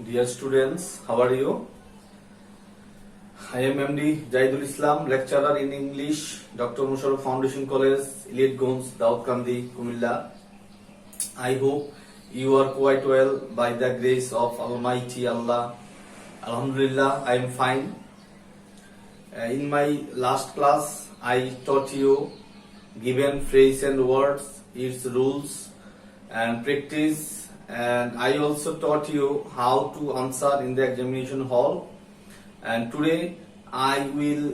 Dear students, how are you? I am MD Jahidul Islam, lecturer in English, Dr. Musharraf Foundation College, Elitgons, Daudkandi, Kumilla. I hope you are quite well by the grace of Almighty Allah. Alhamdulillah, I am fine. In my last class, I taught you given phrase and words, its rules and practice, and I also taught you how to answer in the examination hall. And today I will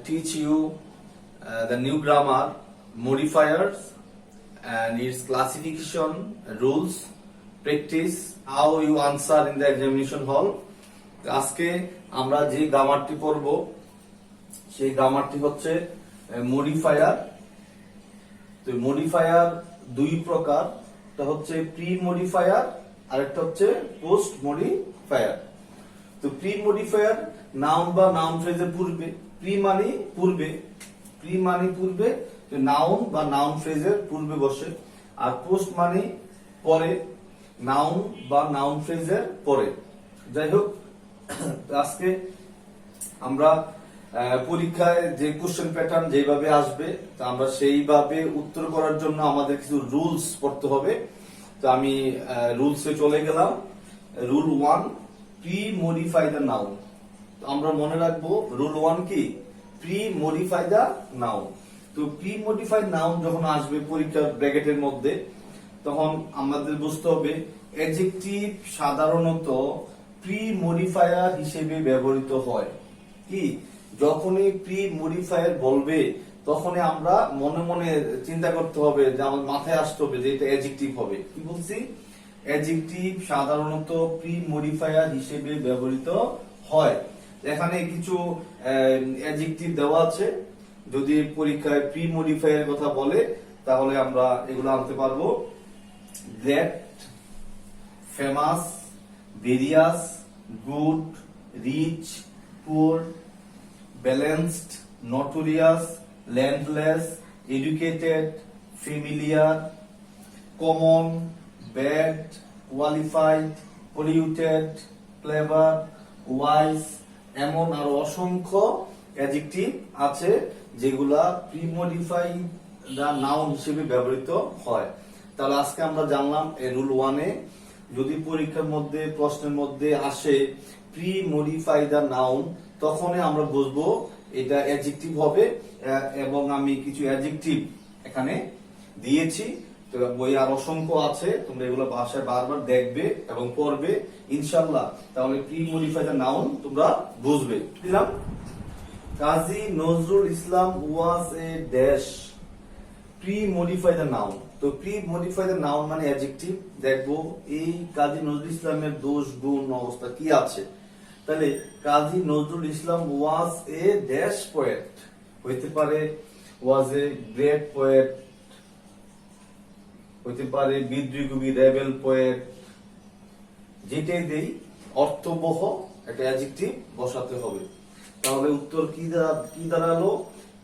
teach you the new grammar, modifiers and its classification, rules, practice, how you answer in the examination hall. আজকে আমরা যে গ্রামারটি পড়ব সেই গ্রামারটি হচ্ছে modifier. তো modifier দুই প্রকার, একটা হচ্ছে প্রি মডিফায়ার আর একটা হচ্ছে পোস্ট মডিফায়ার। তো প্রি মডিফায়ার নাউন বা নাউন ফ্রেজের পূর্বে, প্রি মানে পূর্বে নাউন বা নাউন ফ্রেজের পূর্বে বসে, আর পোস্ট মানে পরে, নাউন বা নাউন ফ্রেজের পরে। যাই হোক, আজকে আমরা পরীক্ষায় যে কোশ্চেন প্যাটার্ন যেভাবে আসবে তা আমরা সেইভাবে উত্তর করার জন্য আমাদের কিছু রুলস পড়তে হবে। তো আমি রুলসে চলে গেলাম। Rule 1, pre modify the noun. আমরা মনে রাখবো রুল 1 কি, প্রি মডিফাই দ্য নাউন। তো প্রি মডিফাইড নাউন যখন আসবে পরীক্ষার ব্র্যাকেটের মধ্যে, তখন আমাদের বুঝতে হবে অ্যাডজেক্টিভ সাধারণত প্রি মডিফায়ার হিসেবে ব্যবহৃত হয়। কি, যখনই প্রি মডিফায়ার বলবে তখনই আমরা মনে মনে চিন্তা করতে হবে, যে আমার মাথায় আসতে হবে যে এটা অ্যাডজেক্টিভ হবে। কি বলছি, অ্যাডজেক্টিভ সাধারণত প্রি মডিফায়ার হিসেবে ব্যবহৃত হয়। এখানে কিছু অ্যাডজেক্টিভ দেওয়া আছে, যদি পরীক্ষায় প্রি মডিফায়ার কথা বলে তাহলে আমরা এগুলো আনতে পারবো। Great, famous, various, good, rich, poor, balanced, notorious, landless, educated, familiar, common, bad, qualified, polluted, clever, wise, এমন আরো অসংখ্য অ্যাডজেক্টিভ আছে যেগুলা প্রি মডিফাই দা নাউন হিসেবে ব্যবহৃত হয়। তাহলে আজকে আমরা জানলাম এই রুল 1 এ যদি পরীক্ষার মধ্যে প্রশ্নের মধ্যে আসে প্রি মডিফাই দা নাউন, তখনই আমরা বুঝবো এটা অ্যাডজেক্টিভ হবে। এবং আমি কিছু অ্যাডজেক্টিভ এখানে দিয়েছি, তো বই আর অসংখ্য আছে, তোমরা এগুলো ভাষায় বারবার দেখবে এবং পড়বে ইনশাআল্লাহ, তাহলে প্রি মডিফাই দা নাউন তোমরা বুঝবে। দিলাম, Kazi Nazrul Islam was a dash pre modify the noun. তো প্রি মডিফাই দা নাউন মানে অ্যাডজেক্টিভ। দেখবো এই কাজী নজরুল ইসলামের দোষ গুণ অবস্থা কি আছে। তাহলে কাজী Nazrul Islam was a dash poet, হইতে পারে ওয়াজ এ গ্রেট পোয়েট, হইতে পারে বিদ্রোহী কবি, রেবেল পোয়েট, যেটাই দেই অর্থবহ একটা অ্যাডজেক্টিভ বসাতে হবে। তাহলে উত্তর কি দাঁড়ালো,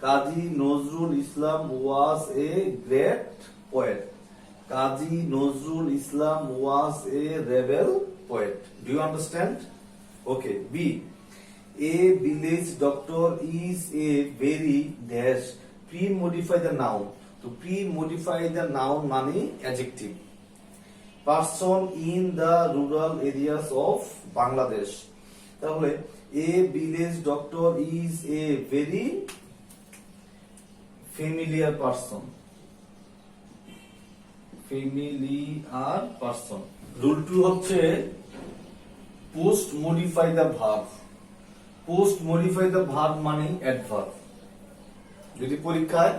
Kazi Nazrul Islam was a great poet, Kazi Nazrul Islam was a rebel poet. Do you understand? Okay. B, a village doctor is a very dash pre-modify the noun. To pre-modify the noun মানে adjective. Person in the rural areas of Bangladesh. তাহলে a village doctor is a very familiar person. Familiar person. Rule 2 হচ্ছে post modify the verb. Post modify the verb মানে adverb. যদি পরীক্ষায়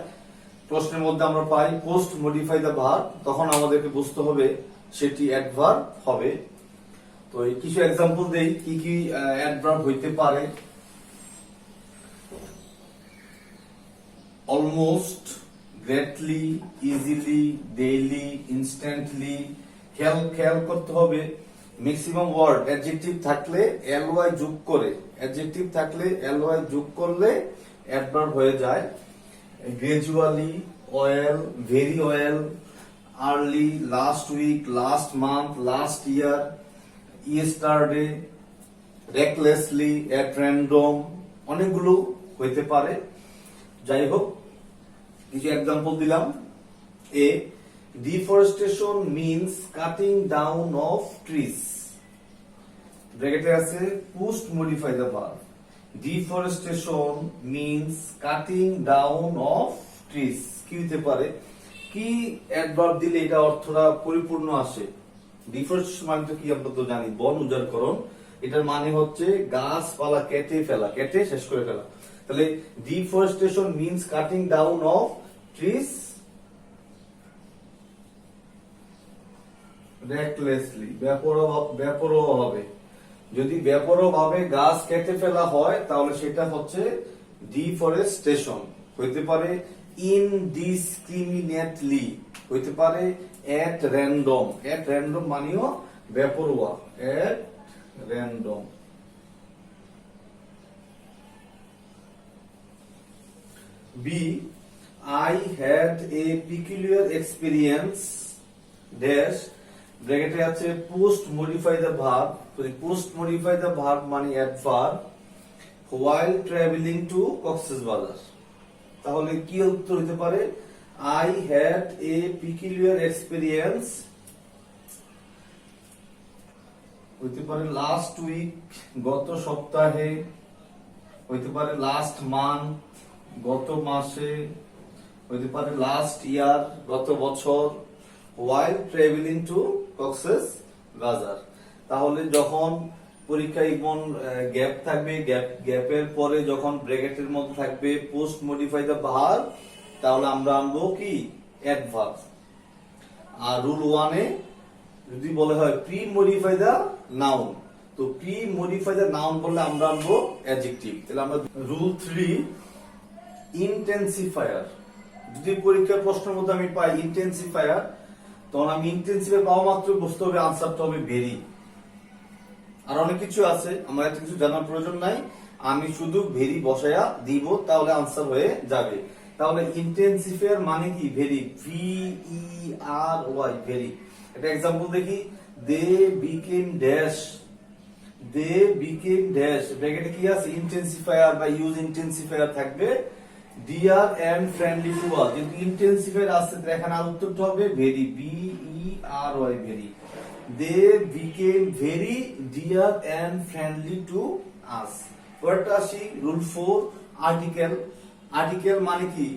প্রশ্নের মধ্যে আমরা পাই post modify the verb, তখন আমাদেরকে বুঝতে হবে সেটি অ্যাডভার্ব হবে। তো কিছু এক্সাম্পল দেই কি কি অ্যাডভার্ব হইতে পারে। Almost, greatly, easily, daily, instantly. খেয়াল করতে হবে ম্যাক্সিমাম ওয়ার্ড অ্যাডজেক্টিভ থাকলে এলওয়াই যোগ করে, অ্যাডজেক্টিভ থাকলে এলওয়াই যোগ করলে অ্যাডভার্ব হয়ে যায়। Gradually, well, very well, early, last week, last month, last year, yesterday, recklessly, at random, অনেকগুলো হইতে পারে। যাই হোক, কিছু এক্সাম্পল দিলাম। A, deforestation means cutting down of trees. ব্র্যাকেটে আছে post modify the verb. Deforestation means cutting down of trees কি হতে পারে? কি অ্যাডভার্ব দিলে এটা অর্থটা পরিপূর্ণ আসে? ডিফরেস্টেশন মানে তো কি আমরা তো জানি, বন উজাড়করণ। এটার মানে হচ্ছে গাছপালা কেটে ফেলা, কেটে শেষ করে ফেলা। তাহলে deforestation means cutting down of trees recklessly, বেপরোয়া ভাবে। যদি বেপরোয়া ভাবে গাছ কেটে ফেলা হয় তাহলে সেটা হচ্ছে ডিফরেস্টেশন। হইতে পারে ইনডিসক্রিমিনেটলি, হইতে পারে এট র্যান্ডম। এট র্যান্ডম মানেও বেপরোয়া, at random. B, I had a peculiar experience dash, ব্র্যাকেটে আছে post modify the verb. Post modify the verb মানে adverb, while traveling to Cox's Bazar. তাহলে কি উত্তর হতে পারে? I had a peculiar experience, হইতে পারে লাস্ট উইক, গত সপ্তাহে, হইতে পারে লাস্ট মান্থ, গত মাসে, হইতে পারে লাস্ট ইয়ার, গত বছর, while traveling to কক্সবাজার। তাহলে যখন পরীক্ষায় কোন গ্যাপ থাকবে, গ্যাপের পরে যখন ব্র্যাকেটের মধ্যে থাকবে পোস্ট মডিফাই দ্য ভার্ব, তাহলে আমরা আনবো কি? অ্যাডভার্ব। আর রুল 1 এ যদি বলে হয় প্রি মডিফাই দ্য নাউন, তো প্রি মডিফাই দ্য নাউন বললে আমরা আনবো অ্যাডজেক্টিভ। তাহলে আমরা রুল 3, ইন্টেন্সিফায়ার। যদি পরীক্ষার প্রশ্নের মধ্যে আমি পাই ইন্টেন্সিফায়ার, তখন আমি ইন্টেন্সিফায়ার পাওয়া মাত্র বুঝতে হবে আনসারটা হবে ভেরি। আর অনেক কিছু আছে, আমার এত কিছু জানার প্রয়োজন নাই, আমি শুধু ভেরি বসায়া দিব, তাহলে আনসার হয়ে যাবে। তাহলে ইন্টেন্সিফায়ার মানে কি? Very, VERY, very. একটা এক্সাম্পল দেখি। They became dash, they became dash, ব্র্যাকেটে কি আছে? ইন্টেন্সিফায়ার বা ইউজ ইন্টেন্সিফায়ার থাকবে, dear and friendly to us. যদি ইন্টেন্সিফায়ার আছে তাহলে এখানে আর উত্তরটা হবে very, VERY, very. They became very dear and friendly to us. পরেরটা আসি, রুল 4, আর্টিকেল। আর্টিকেল মানে কি?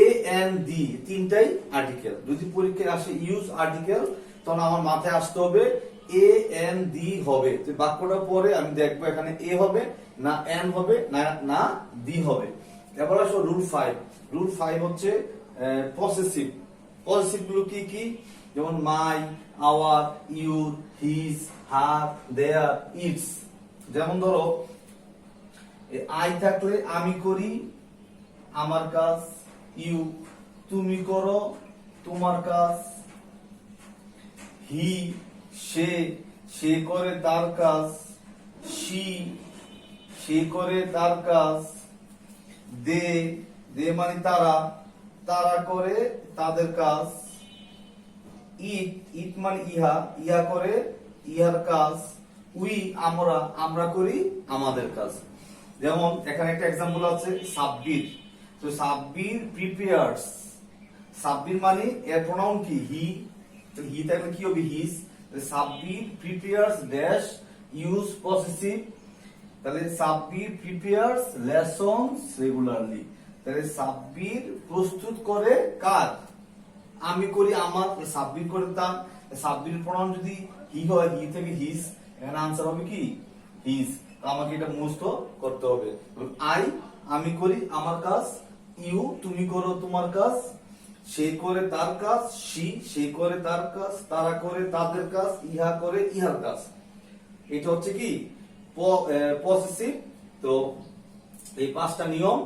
A and the, তিনটাই আর্টিকেল। যদি পরীক্ষায় আসে ইউজ আর্টিকেল, তখন আমার মাথায় আসতে হবে A and the হবে। তো বাক্যটা পরে আমি দেখবো এখানে A হবে না N হবে না D হবে। এবার আসো রুল 5। রুল 5 হচ্ছে পসেসিভ। পসেসিভ গুলো কি কি? যেমন my, our, your, his, her, their, its. যেমন ধরো আই থাকলে আমি করি, আমার কাজ। ইউ, তুমি করো, তোমার কাজ। হি, সে করে তার কাজ। সে করে তার কাজ। দে মানে তারা করে তাদের কাজ। ইট মানে ইহা করে ইহার কাজ। উই আমরা করি আমাদের কাজ। যেমন এখানে একটা এক্সাম্পল আছে সাব্বির। তো সাব্বির প্রিপেয়ার্স। সাব্বির মানে এর প্রোনাউন কি? হি। তো হি থাকলে কি হবে? His. Sabbir prepares dash, use possessive. তাহলে সাব্বির প্রিপেয়ার্স লেসনস রেগুলারলি। তাহলে সাব্বির প্রস্তুত করে কার? আমি করি আমার, সাব্বির করে তার। সাব্বির প্রোনাউন যদি হি হয়, হি থেকে হিজ, এখানে আনসার হবে কি? হিজ। আমাকে এটা মুখস্থ করতে হবে। আমি করি আমার কাজ। ইউ, তুমি করো তোমার কাজ। সে করে তার কাজ। সে করে তার কাজ। তারা করে তাদের কাজ। ইহা করে ইহার কাজ। এটা হচ্ছে কি? পসেসিভ। তো এই 5টা নিয়ম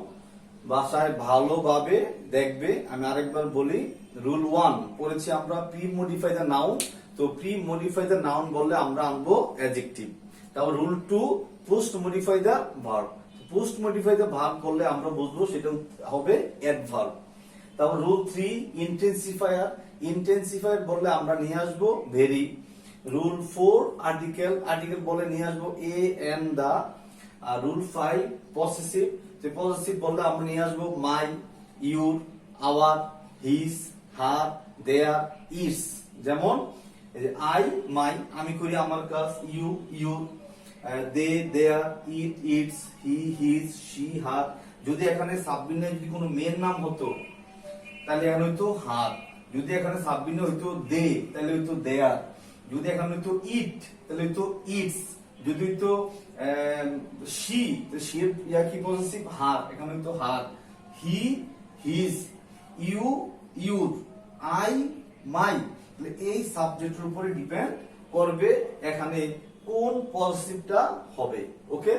ভাষায় ভালোভাবে দেখবে। আমি আরেকবার বলি, রুল 1 পড়েছি আমরা প্রি মডিফাই দ্য নাউন। তো প্রি মডিফাই দ্য নাউন বললে আমরা আনবো অ্যাডজেক্টিভ। তারপর rule 2, post modify the verb. Post modify the verb বললে আমরা বুঝবো সেটা হবে অ্যাডভার্ব। তারপর রুল 3, ইন্টেন্সিফায়ার। ইন্টেন্সিফায়ার বললে আমরা নিয়ে আসবো ভেরি। রুল 4 আর্টিকেল বলে নিয়ে আসবো এ এন্ড দা। আর রুল 5 পসেসিভ, যে পসেসিভ বললে আমরা নিয়ে আসবো my, your, our, his, her, their, its. যেমন আই মাই, আমি করি আমার কাজ, you your, they their, it its, he his, she her. যদি এখানে সাবমিনে যদি কোনো মেয়ের নাম হতো তাহলে এখানে হইতো হার, যদি এখানে সাবমিনে হইতো দে তাহলে হইতো দেয়ার, যদি এখানে হইতো ইট তাহলে হইতো ইটস, যদি হইতো শি শি এর ইয়া কি পজিটিভ হার, এখানে হইতো her, he his, you your, I my. তাহলে এই সাবজেক্টের উপরে ডিপেন্ড করবে এখানে কোন পজিটিভটা হবে। ওকে।